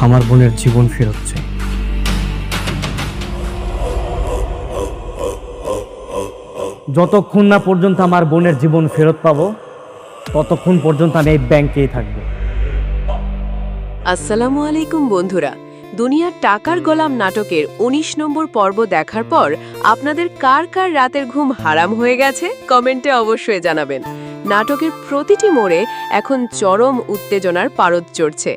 আমার বোনের জীবন ফেরত চাই। যতক্ষণ না পর্যন্ত আমার বোনের জীবন ফেরত পাবো ততক্ষণ পর্যন্ত আমি এই ব্যাংকেই থাকবো। আসসালামু আলাইকুম বন্ধুরা, দুনিয়ার টাকার গোলাম নাটকের ১৯ নম্বর পর্ব দেখার পর আপনাদের কার কার রাতের ঘুম হারাম হয়ে গেছে কমেন্টে অবশ্যই জানাবেন। নাটকের প্রতিটি মোড়ে এখন চরম উত্তেজনার পারদ চড়ছে।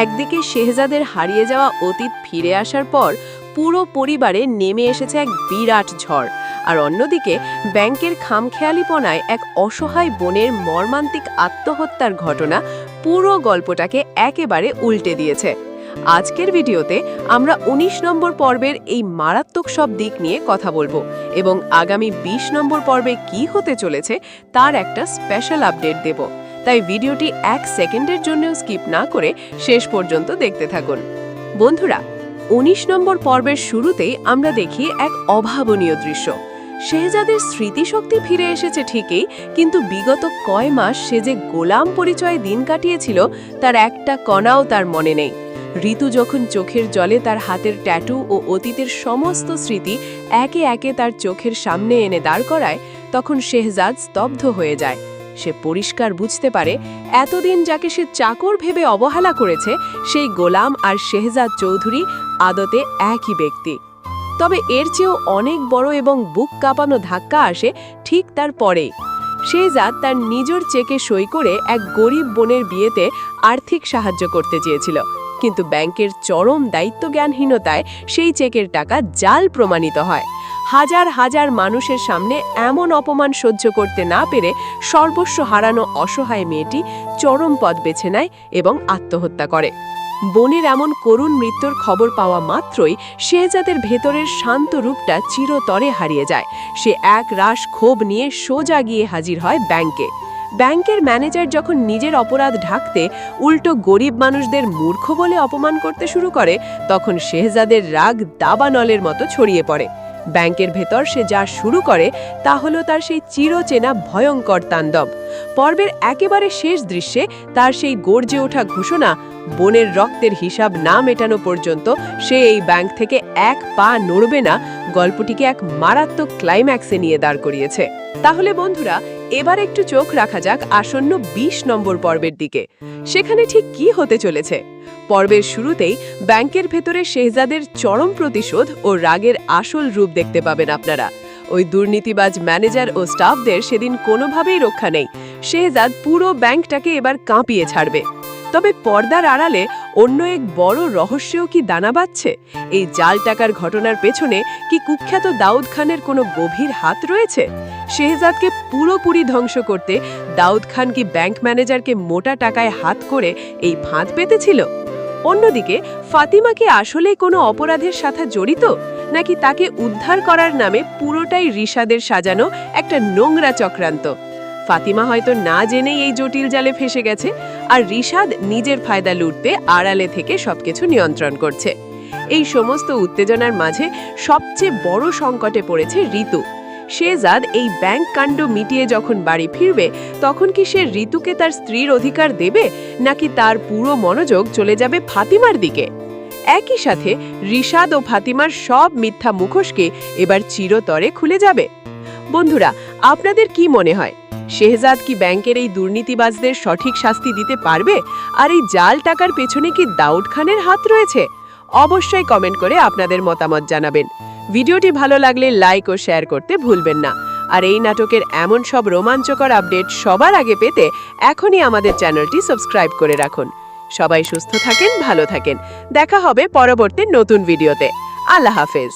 একদিকে শেহজাদের হারিয়ে যাওয়া অতীত ফিরে আসার পর পুরো পরিবারে নেমে এসেছে এক বিরাট ঝড়, আর অন্যদিকে ব্যাংকের খামখেয়ালিপনায় এক অসহায় বোনের মর্মান্তিক আত্মহত্যার ঘটনা পুরো গল্পটাকে একেবারে উল্টে দিয়েছে। আজকের ভিডিওতে আমরা ১৯ নম্বর পর্বের এই মারাত্মক সব দিক নিয়ে কথা বলবো এবং আগামী ২০ নম্বর পর্বে কি হতে চলেছে তার একটা স্পেশাল আপডেট দেব। তাই ভিডিওটি ১ সেকেন্ডের জন্যও স্কিপ না করে শেষ পর্যন্ত দেখতে থাকুন। বন্ধুরা, ১৯ নম্বর পর্বের শুরুতেই আমরা দেখি এক অভাবনীয় দৃশ্য। শেহজাদের স্মৃতিশক্তি ফিরে এসেছে ঠিকই, কিন্তু বিগত কয় মাস সে যে গোলাম পরিচয়ে দিন কাটিয়েছিল তার একটা কণাও তার মনে নেই। ঋতু যখন চোখের জলে তার হাতের ট্যাটু ও অতীতের সমস্ত স্মৃতি একে একে তার চোখের সামনে এনে দাঁড় করায়, তখন শেহজাদ স্তব্ধ হয়ে যায়। সে পরিষ্কার বুঝতে পারে এতদিন যাকে সে চাকর ভেবে অবহেলা করেছে সেই গোলাম আর শেহজাদ চৌধুরী আদতে একই ব্যক্তি। তবে এর চেয়েও অনেক বড় এবং বুক কাঁপানো ধাক্কা আসে ঠিক তার পরেই। শেহজাদ তার নিজের চেকে সই করে এক গরিব বোনের বিয়েতে আর্থিক সাহায্য করতে চেয়েছিল, কিন্তু ব্যাংকের চরম দায়িত্বজ্ঞানহীনতায় সেই চেকের টাকা জাল প্রমাণিত হয়। হাজার হাজার মানুষের সামনে এমন অপমান সহ্য করতে না পেরে সর্বস্ব হারানো অসহায় মেয়েটি চরম পথ বেছে নেয় এবং আত্মহত্যা করে। বোনের এমন করুণ মৃত্যুর খবর পাওয়া মাত্রই শেহজাদের ভেতরের শান্ত রূপটা চিরতরে হারিয়ে যায়। সে এক রাশ ক্ষোভ নিয়ে সোজা গিয়ে হাজির হয় ব্যাংকে। ব্যাংকের ম্যানেজার যখন নিজের অপরাধ ঢাকতে উল্টো গরিব মানুষদের মূর্খ বলে অপমান করতে শুরু করে, তখন শেহজাদের রাগ দাবানলের মতো ছড়িয়ে পড়ে। ব্যাংকের ভেতর সে যা শুরু করে তা হলো তার সেই চিরচেনা ভয়ঙ্কর তাণ্ডব। পর্বের একেবারে শেষ দৃশ্যে তার সেই গর্জে ওঠা ঘোষণা, বোনের রক্তের হিসাব না মেটানো পর্যন্ত সে এই ব্যাংক থেকে এক পা নড়বে না, গল্পটিকে এক মারাত্মক ক্লাইম্যাক্সে নিয়ে দাঁড় করিয়েছে। তাহলে বন্ধুরা, এবার একটু চোখ রাখা যাক আসন্ন ২০ নম্বর পর্বের দিকে। সেখানে ঠিক কি হতে চলেছে? পর্বের শুরুতেই ব্যাংকের ভেতরে শেহজাদের চরম প্রতিশোধ ও রাগের আসল রূপ দেখতে পাবেন আপনারা। ওই দুর্নীতিবাজ ম্যানেজার ও স্টাফদের সেদিন কোনোভাবেই রক্ষা নেই। শেহজাদ পুরো ব্যাংকটাকে এবার কাঁপিয়ে ছাড়বে। তবে পর্দার আড়ালে অন্য এক বড় রহস্যও কি দানা বাঁধছে? এই জাল টাকার ঘটনার পেছনে কি কুখ্যাত দাউদ খানের কোনো গভীর হাত রয়েছে? শেহজাদকে পুরোপুরি ধ্বংস করতে দাউদ খান কি ব্যাংক ম্যানেজারকে মোটা টাকায় হাত করে এই ফাঁদ পেতেছিল? অন্যদিকে ফাতিমা কি আসলেই কোনো অপরাধের সাথে জড়িত, নাকি তাকে উদ্ধার করার নামে পুরোটাই রিশাদের সাজানো একটা নোংরা চক্রান্ত? ফাতিমা হয়তো না জেনেই এই জটিল জালে ফেসে গেছে, আর রিশাদ নিজের ফায়দা লুটতে আড়ালে থেকে সবকিছু নিয়ন্ত্রণ করছে। এই সমস্ত উত্তেজনার মাঝে সবচেয়ে বড় সংকটে পড়েছে ঋতু। শেহজাদ এই ব্যাংক কাণ্ড মিটিয়ে যখন বাড়ি ফিরবে, তখন কি সে ঋতুকে তার স্ত্রীর অধিকার দেবে, নাকি তার পুরো মনোযোগ চলে যাবে ফাতিমার দিকে? একই সাথে রিশাদ ও ফাতিমার সব মিথ্যা মুখোশকে এবার চিরতরে খুলে যাবে। বন্ধুরা, আপনাদের কি মনে হয়, শেহজাদ কি ব্যাংকের এই দুর্নীতিবাজদের সঠিক শাস্তি দিতে পারবে? আর এই জাল টাকার পেছনে কি দাউদ খানের হাত রয়েছে? অবশ্যই কমেন্ট করে আপনাদের মতামত জানাবেন। ভিডিওটি ভালো লাগলে লাইক ও শেয়ার করতে ভুলবেন না। আর এই নাটকের এমন সব রোমাঞ্চকর আপডেট সবার আগে পেতে এখনই আমাদের চ্যানেলটি সাবস্ক্রাইব করে রাখুন। সবাই সুস্থ থাকেন, ভালো থাকেন। দেখা হবে পরবর্তী নতুন ভিডিওতে। আল্লাহ হাফেজ।